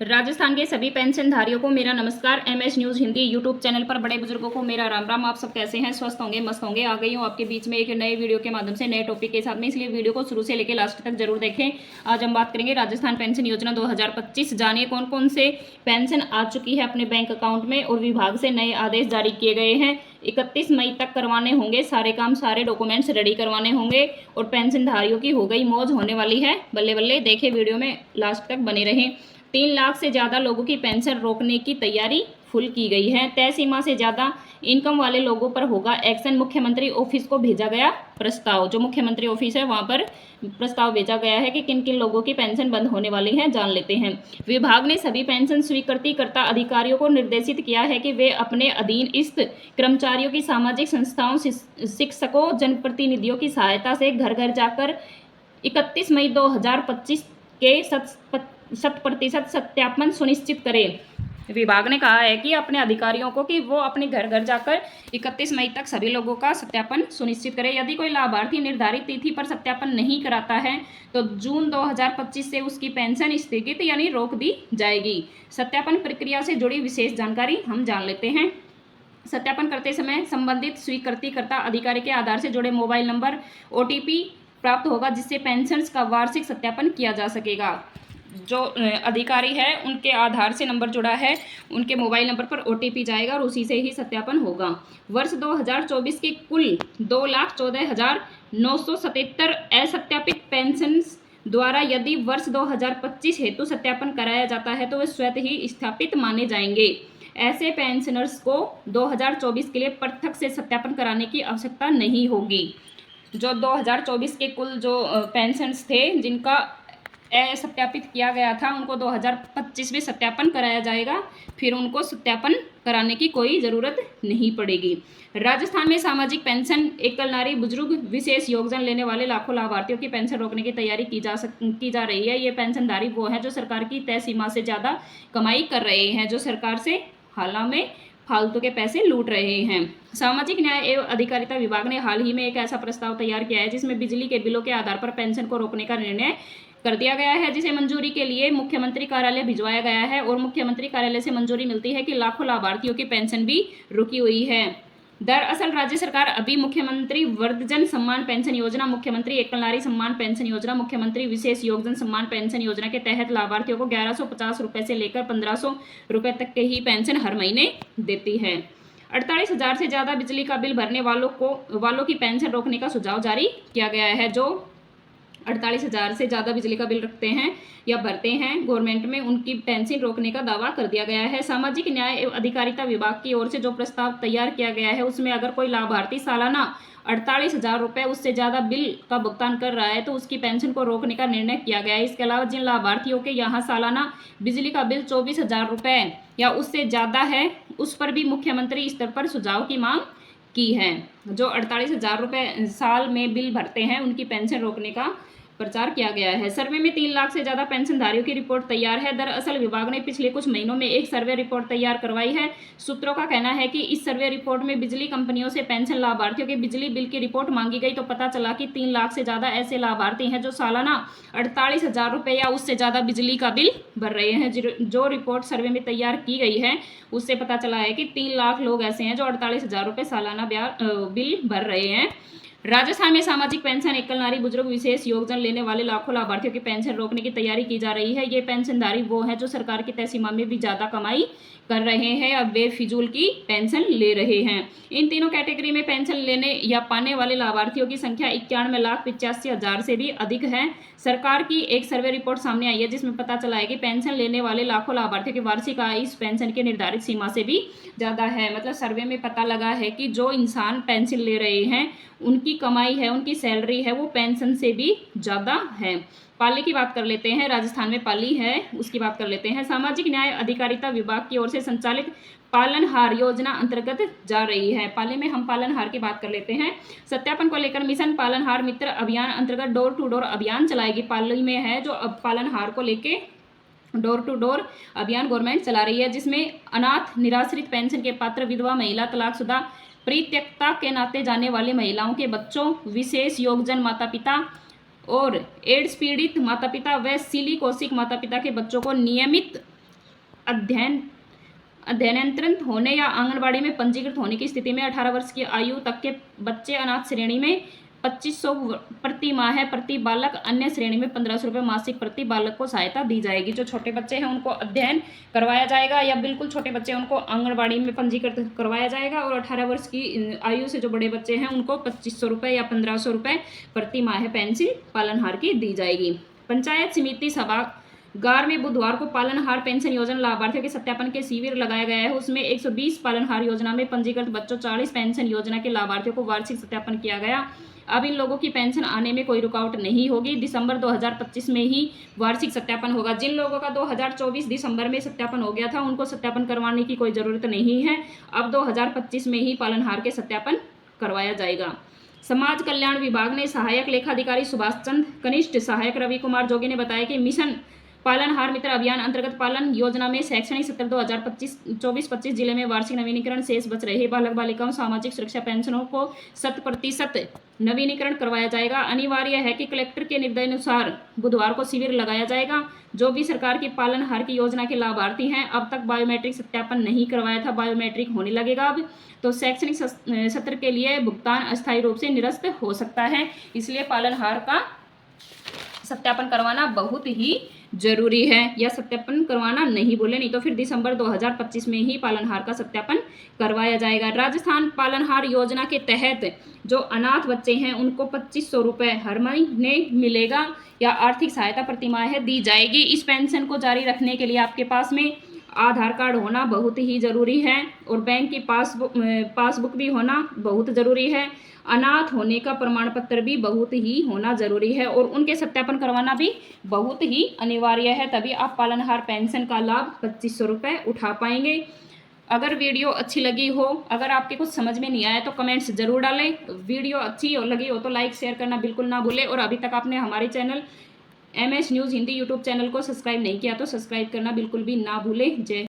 राजस्थान के सभी पेंशनधारियों को मेरा नमस्कार। MS news Hindi YouTube channel पर बड़े बुजुर्गों को मेरा राम राम। आप सब कैसे हैं? स्वस्थ होंगे, मस्त होंगे। आ गई हूँ आपके बीच में एक नए वीडियो के माध्यम से, नए टॉपिक के साथ में, इसलिए वीडियो को शुरू से लेकर लास्ट तक जरूर देखें। आज हम बात करेंगे राजस्थान पेंशन योजना 2025। जानिए कौन कौन से पेंशन आ चुकी है अपने बैंक अकाउंट में और विभाग से नए आदेश जारी किए गए हैं। 31 मई तक करवाने होंगे सारे काम, सारे डॉक्यूमेंट्स रेडी करवाने होंगे और पेंशनधारियों की हो गई मौज होने वाली है। बल्ले बल्ले, देखे वीडियो में लास्ट तक बने रहें। 3 लाख से ज़्यादा लोगों की पेंशन रोकने की तैयारी फुल की गई है। तय सीमा से ज़्यादा इनकम वाले लोगों पर होगा एक्शन। मुख्यमंत्री ऑफिस को भेजा गया प्रस्ताव। जो मुख्यमंत्री ऑफिस है वहां पर प्रस्ताव भेजा गया है कि किन किन लोगों की पेंशन बंद होने वाली है, जान लेते हैं। विभाग ने सभी पेंशन स्वीकृतिकर्ता अधिकारियों को निर्देशित किया है कि वे अपने अधीनस्थ कर्मचारियों की सामाजिक संस्थाओं, शिक्षकों, जनप्रतिनिधियों की सहायता से घर घर जाकर 31 मई 2025 के 100% सत्यापन सुनिश्चित करें। विभाग ने कहा है कि अपने अधिकारियों को कि वो अपने घर घर जाकर 31 मई तक सभी लोगों का सत्यापन सुनिश्चित करें। यदि कोई लाभार्थी निर्धारित तिथि पर सत्यापन नहीं कराता है तो जून 2025 से उसकी पेंशन स्थगित यानी रोक दी जाएगी। सत्यापन प्रक्रिया से जुड़ी विशेष जानकारी हम जान लेते हैं। सत्यापन करते समय संबंधित स्वीकृतिकर्ता अधिकारी के आधार से जुड़े मोबाइल नंबर OTP प्राप्त होगा, जिससे पेंशन का वार्षिक सत्यापन किया जा सकेगा। जो अधिकारी है उनके आधार से नंबर जुड़ा है, उनके मोबाइल नंबर पर OTP जाएगा और उसी से ही सत्यापन होगा। वर्ष 2024 के कुल 2,14,977 असत्यापित पेंशन द्वारा यदि वर्ष 2025 हेतु सत्यापन कराया जाता है तो वे स्वतः ही स्थापित माने जाएंगे। ऐसे पेंशनर्स को 2024 के लिए पृथक से सत्यापन कराने की आवश्यकता नहीं होगी। जो 2024 के कुल जो पेंशन्स थे जिनका सत्यापित किया गया था उनको 2025 में सत्यापन कराया जाएगा, फिर उनको सत्यापन कराने की कोई ज़रूरत नहीं पड़ेगी। राजस्थान में सामाजिक पेंशन एकल नारी बुजुर्ग विशेष योगदान लेने वाले लाखों लाभार्थियों की पेंशन रोकने की तैयारी की जा रही है। ये पेंशनधारी वो हैं जो सरकार की तय सीमा से ज़्यादा कमाई कर रहे हैं, जो सरकार से हाल में फालतू के पैसे लूट रहे हैं। सामाजिक न्याय एवं अधिकारिता विभाग ने हाल ही में एक ऐसा प्रस्ताव तैयार किया है जिसमें बिजली के बिलों के आधार पर पेंशन को रोकने का निर्णय कर दिया गया है, जिसे मंजूरी के लिए मुख्यमंत्री कार्यालय भिजवाया गया है और मुख्यमंत्री कार्यालय से मंजूरी मिलती है कि लाखों लाभार्थियों की पेंशन भी रुकी हुई है। दरअसल राज्य सरकार अभी मुख्यमंत्री वृद्धजन सम्मान पेंशन योजना, मुख्यमंत्री एकल नारी सम्मान पेंशन योजना, मुख्यमंत्री विशेष योगदान सम्मान पेंशन योजना के तहत लाभार्थियों को 1150 रुपये से लेकर 1500 रुपये तक के ही पेंशन हर महीने देती है। 48,000 से ज़्यादा बिजली का बिल भरने वालों की पेंशन रोकने का सुझाव जारी किया गया है। जो 48,000 से ज़्यादा बिजली का बिल रखते हैं या भरते हैं गवर्नमेंट में, उनकी पेंशन रोकने का दावा कर दिया गया है। सामाजिक न्याय एवं अधिकारिता विभाग की ओर से जो प्रस्ताव तैयार किया गया है उसमें अगर कोई लाभार्थी सालाना 48,000 रुपये उससे ज़्यादा बिल का भुगतान कर रहा है तो उसकी पेंशन को रोकने का निर्णय किया गया है। इसके अलावा जिन लाभार्थियों के यहाँ सालाना बिजली का बिल 24,000 रुपये या उससे ज़्यादा है उस पर भी मुख्यमंत्री स्तर पर सुझाव की मांग की है। जो 48,000 रुपये साल में बिल भरते हैं उनकी पेंशन रोकने का प्रचार किया गया है। सर्वे में 3 लाख से ज़्यादा पेंशनधारियों की रिपोर्ट तैयार है। दरअसल विभाग ने पिछले कुछ महीनों में एक सर्वे रिपोर्ट तैयार करवाई है। सूत्रों का कहना है कि इस सर्वे रिपोर्ट में बिजली कंपनियों से पेंशन लाभार्थियों के बिजली बिल की रिपोर्ट मांगी गई तो पता चला कि 3 लाख से ज़्यादा ऐसे लाभार्थी हैं जो सालाना 48,000 रुपये या उससे ज़्यादा बिजली का बिल भर रहे हैं। जो रिपोर्ट सर्वे में तैयार की गई है उससे पता चला है कि 3 लाख लोग ऐसे हैं जो 48,000 रुपये सालाना बिल भर रहे हैं। राजस्थान में सामाजिक पेंशन एकल नारी बुजुर्ग विशेष योगदान लेने वाले लाखों लाभार्थियों की पेंशन रोकने की तैयारी की जा रही है। ये पेंशनधारी वो हैं जो सरकार की तय सीमा में भी ज़्यादा कमाई कर रहे हैं और बेफिजूल की पेंशन ले रहे हैं। इन तीनों कैटेगरी में पेंशन लेने या पाने वाले लाभार्थियों की संख्या 91,85,000 से भी अधिक है। सरकार की एक सर्वे रिपोर्ट सामने आई है जिसमें पता चला है कि पेंशन लेने वाले लाखों लाभार्थियों की वार्षिक आय इस पेंशन की निर्धारित सीमा से भी ज़्यादा है। मतलब सर्वे में पता लगा है कि जो इंसान पेंशन ले रहे हैं उनकी कमाई है, उनकी सैलरी है वो पेंशन से भी ज़्यादा है। पाली की बात कर लेते हैं। राजस्थान में पाली है उसकी बात कर लेते हैं। सामाजिक न्याय अधिकारिता विभाग की ओर से संचालित पालनहार योजना अंतर्गत जा रही है। पाली में हम पालनहार की बात कर लेते हैं। सत्यापन को लेकर मिशन पालनहार मित्र अभियान अंतर्गत डोर टू डोर अभियान चलाएगी। पाली में है जो अब पालनहार को लेके डोर टू डोर अभियान गवर्नमेंट चला रही है, जिसमें अनाथ निराश्रित पेंशन के पात्र विधवा महिला, तलाकशुदा, परित्यक्ता के नाते जाने वाली महिलाओं के बच्चों, विशेष योगदान माता पिता और एड्स पीड़ित माता पिता व सिलिकोसिस माता पिता के बच्चों को नियमित अध्ययनेंतरित होने या आंगनबाड़ी में पंजीकृत होने की स्थिति में 18 वर्ष की आयु तक के बच्चे अनाथ श्रेणी में 2500 प्रति माह प्रति बालक, अन्य श्रेणी में 1500 रुपये मासिक प्रति बालक को सहायता दी जाएगी। जो छोटे बच्चे हैं उनको अध्ययन करवाया जाएगा या बिल्कुल छोटे बच्चे उनको आंगनबाड़ी में पंजीकृत करवाया जाएगा, और 18 वर्ष की आयु से जो बड़े बच्चे हैं उनको 2500 रुपये या 1500 रुपये प्रति माह पेंशन पालनहार की दी जाएगी। पंचायत समिति सभागार में बुधवार को पालनहार पेंशन योजना लाभार्थियों के सत्यापन के शिविर लगाया गया है। उसमें 120 पालनहार योजना में पंजीकृत बच्चों, 40 पेंशन योजना के लाभार्थियों को वार्षिक सत्यापन किया गया। अब इन लोगों की पेंशन आने में कोई रुकावट नहीं होगी। दिसंबर 2025 में ही वार्षिक सत्यापन होगा। जिन लोगों का 2024 दिसंबर में सत्यापन हो गया था उनको सत्यापन करवाने की कोई ज़रूरत नहीं है। अब 2025 में ही पालनहार के सत्यापन करवाया जाएगा। समाज कल्याण विभाग ने सहायक लेखाधिकारी सुभाष चंद्र कनिष्ठ, सहायक रवि कुमार जोगी ने बताया कि मिशन पालनहार मित्र अभियान अंतर्गत पालन योजना में शैक्षणिक सत्र 2024-25 जिले में वार्षिक नवीनीकरण शेष बच रहे बालक बालिकाओं सामाजिक सुरक्षा पेंशनों को 100% नवीनीकरण करवाया जाएगा। अनिवार्य है कि कलेक्टर के निर्देशानुसार बुधवार को शिविर लगाया जाएगा। जो भी सरकार की पालनहार की योजना के लाभार्थी हैं, अब तक बायोमेट्रिक सत्यापन नहीं करवाया था, बायोमेट्रिक होने लगेगा अब, तो शैक्षणिक सत्र के लिए भुगतान अस्थायी रूप से निरस्त हो सकता है। इसलिए पालनहार का सत्यापन करवाना बहुत ही जरूरी है, या सत्यापन करवाना नहीं बोले, नहीं तो फिर दिसंबर 2025 में ही पालनहार का सत्यापन करवाया जाएगा। राजस्थान पालनहार योजना के तहत जो अनाथ बच्चे हैं उनको 2500 रुपये हर महीने मिलेगा या आर्थिक सहायता प्रतिमाह दी जाएगी। इस पेंशन को जारी रखने के लिए आपके पास में आधार कार्ड होना बहुत ही ज़रूरी है और बैंक की पासबुक भी होना बहुत ज़रूरी है। अनाथ होने का प्रमाण पत्र भी बहुत ही होना ज़रूरी है और उनके सत्यापन करवाना भी बहुत ही अनिवार्य है, तभी आप पालनहार पेंशन का लाभ 2500 रुपये उठा पाएंगे। अगर वीडियो अच्छी लगी हो, अगर आपके कुछ समझ में नहीं आया तो कमेंट्स ज़रूर डालें। वीडियो अच्छी लगी हो तो लाइक शेयर करना बिल्कुल ना भूलें, और अभी तक आपने हमारे channel MS news Hindi YouTube channel को सब्सक्राइब नहीं किया तो सब्सक्राइब करना बिल्कुल भी ना भूलें। जय